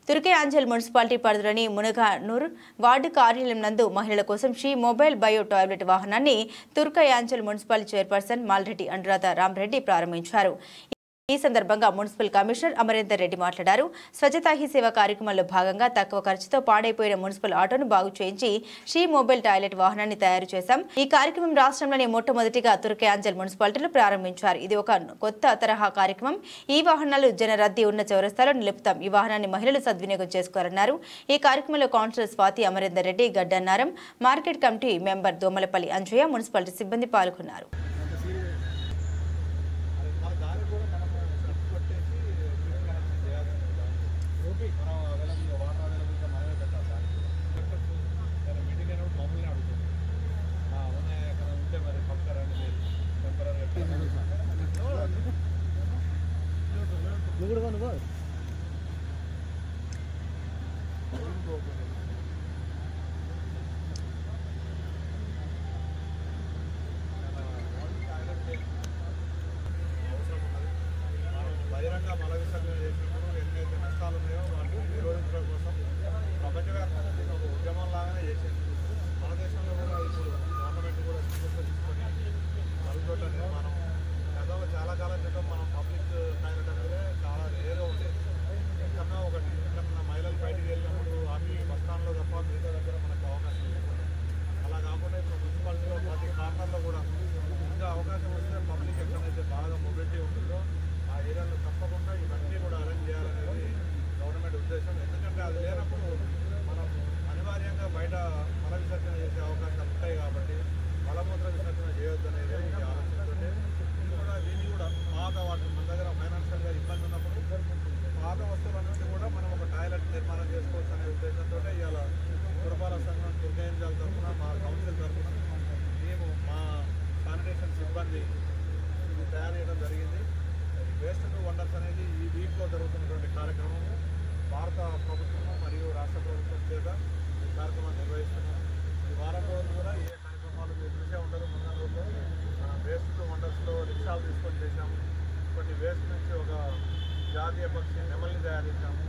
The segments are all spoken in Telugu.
తుర్కయాంజల్ మున్సిపాలిటీ పరిధిలోని మునగానూర్ వార్డు కార్యాలయం నందు మహిళల కోసం శ్రీ మొబైల్ బయో టాయిలెట్ వాహనాన్ని తుర్కయాంజల్ మున్సిపల్ చైర్పర్సన్ మాల్రెడ్డి అనురాధ రామరెడ్డి ప్రారంభించారు. ఈ సందర్భంగా మున్సిపల్ కమిషనర్ అమరేందర్ రెడ్డి మాట్లాడారు. స్వచ్ఛతా హీ సేవ కార్యక్రమంలో భాగంగా తక్కువ ఖర్చుతో పాడైపోయిన మున్సిపల్ ఆటోను బాగు చేయించి శ్రీ మొబైల్ టాయిలెట్ వాహనాన్ని తయారు చేశాం. ఈ కార్యక్రమం రాష్ట్రంలోని మొట్టమొదటిగా తుర్కయాంజల్ మున్సిపాలిటీలో ప్రారంభించారు. ఇది ఒక కొత్త తరహా కార్యక్రమం. ఈ వాహనాలు జనరద్దీ ఉన్న చౌరస్తాలో నిలుపుతాం. ఈ వాహనాన్ని మహిళలు సద్వినియోగం చేసుకోవాలన్నారు. ఈ కార్యక్రమంలో councillor Swathi, Amarender Reddy, Gaddannaram, market committee member Domalapalli Anjaiah, municipality సిబ్బంది పాల్గొన్నారు. బహిరంగ మల విసర్జన చేసినప్పుడు ఎన్నైతే నష్టాలు ఉన్నాయో వాటిని నిరోధించడం కోసం ప్రపంచవ్యాప్తంగా ఒక ఉద్యమం లాగానే చేసేది. మన దేశంలో కూడా ఇప్పుడు గవర్నమెంట్ కూడా తీసుకొని మరుగుదొడ్ల నిర్మాణం గతంలో చాలా కాలం క్రితం మనం పబ్లిక్ టాయిలెట్ అనేది చాలా రేరుగా ఉండేది. ఎక్కడన్నా ఒకటి ఎక్కడన్నా మహిళలు బయటికి వెళ్ళినప్పుడు ఆపి బస్ స్టాండ్లో తప్ప మిగతా దగ్గర మనకు అవకాశం ఉంటుంది. అలా కాకుండా ఇప్పుడు మున్సిపాలిటీలో ప్రతి కార్నర్లో కూడా ఇంకా అవకాశం వస్తే పబ్లిక్ ఎక్కడైతే బాగా మొబిలిటీ ఉంటుందో ఆ ఏరియాలో తప్పకుండా ఇవన్నీ కూడా అరేంజ్ చేయాలనేది గవర్నమెంట్ ఉద్దేశం. ఎందుకంటే అది లేనప్పుడు మనం అనివార్యంగా బయట మల విసర్జన చేసే అవకాశాలు ఉంటాయి కాబట్టి మలమూత్ర విసర్జన చేయొద్దు అనేది ఈ ఆలోచనతో దీన్ని కూడా పాత వాటి మన దగ్గర ఫైనాన్షియల్గా ఇబ్బంది ఉన్నప్పుడు పాత వస్తువులన్నింటి కూడా మనం ఒక టాయిలెట్ నిర్మాణం చేసుకోవచ్చు అనే ఉద్దేశంతో ఇవాళ పురపాలక సంఘం తుర్కయాంజల్ తరఫున మా కౌన్సిల్ తరఫున మేము మా శానిటేషన్ సిబ్బంది ఇది తయారు చేయడం జరిగింది. వేస్ట్ టు వండర్స్ అనేది ఈ వీక్లో జరుగుతున్నటువంటి కార్యక్రమం భారత ప్రభుత్వం మరియు రాష్ట్ర ప్రభుత్వం చేత ఈ కార్యక్రమాన్ని నిర్వహిస్తున్నాం. ఈ వారం రోజులు కూడా ఏ కార్యక్రమాలు మీరు చూసే ఉంటారు. మొన్న రోజుల్లో వేస్ట్ టు వండర్స్లో రిక్షాలు తీసుకొని చేశాము. కొన్ని వేస్ట్ నుంచి ఒక జాతీయ పక్షి నెమల్ని తయారు చేశాము.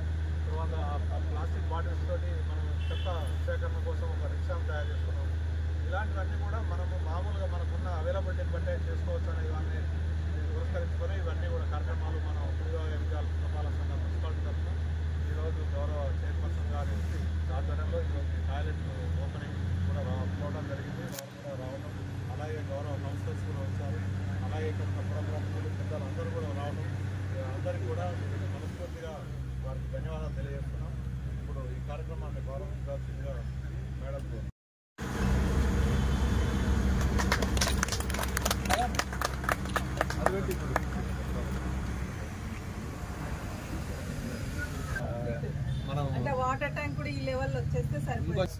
తర్వాత ప్లాస్టిక్ బాటిల్స్ తోటి మనం చెత్త సేకరణ కోసం ఒక రిక్షాను తయారు చేసుకున్నాం. ఇలాంటివన్నీ కూడా మనము మామూలుగా మనకున్న అవైలబిలిటీని బట్టే చేసుకోవచ్చు అనే ఇవన్నీ పురస్కరించుకొని ఇవన్నీ కూడా కార్యక్రమాలు మనం పురపాలక సంఘం మున్సిపాలిటీ తరఫున ఈరోజు గౌరవ చైర్పర్సన్ గారి ఆధ్వర్యంలో ఈరోజు టాయిలెట్ ఓపెనింగ్ కూడా పోవడం జరిగింది. వారు కూడా రావడం, అలాగే గౌరవ కౌన్సిలర్స్ కూడా వచ్చారు, అలాగే ఇక్కడ పురప్రముఖులు పెద్దలు అందరూ కూడా రావడం, అందరికీ కూడా మనస్ఫూర్తిగా వారికి ధన్యవాదాలు తెలియజేస్తున్నాం. ఇప్పుడు ఈ కార్యక్రమాన్ని గౌరవించాల్సిందిగా మేడం అంటే వాటర్ ట్యాంక్ కూడా ఈ లెవెల్ వచ్చేస్తే సరిపోతుంది.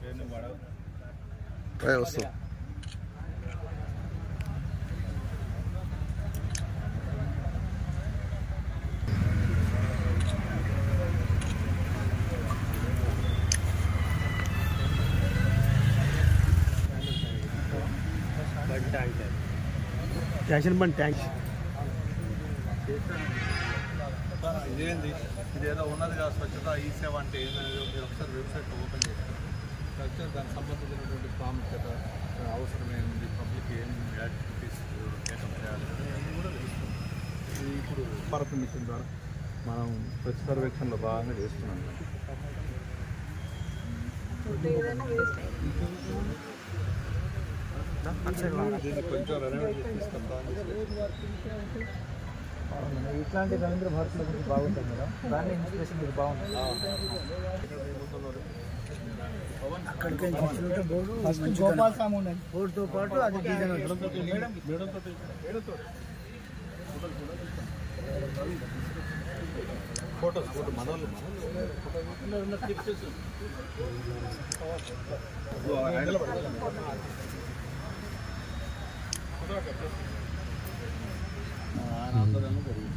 ఇదేంది ఇదేదో ఉన్నది కదా స్వచ్ఛత ఈ సేవ అంటే ఏదో మీరు ఒకసారి వెబ్సైట్ ఓపెన్ చేస్తారు. స్వచ్ఛత దానికి సంబంధించినటువంటి ప్రాముఖ్యత, అవసరమైనది, పబ్లిక్ ఏం యాక్టివిటీస్ టేకప్ చేయాలి అన్నీ కూడా తెలుస్తుంది. ఇది ఇప్పుడు భారత మిషన్ ద్వారా మనం స్వచ్ఛ సర్వేక్షణలో భాగంగా చేస్తున్నాం. దీన్ని కొంచెం రెనోవేట్ తీసుకుంటాం. ఇట్లాంటి రవీంద్ర భారత్లో కొంచెం బాగుంటుంది మేడం. దాని ఇన్స్పిరేషన్ మీకు బాగుంటుంది. అక్కడికి ఫస్ట్ గోపాల్ స్వామి ఉండండి. బోర్డుతో పాటు అది డిజైన్ ఫోటో మనోళ్ళు ఆందోళన జరిగింది.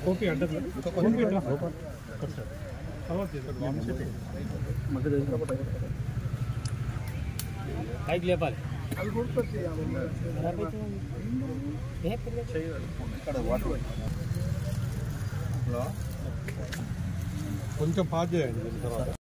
ఓకే అడ్డదు పైకి లేపాలి. కొంచెం పాజ్ చేయండి తర్వాత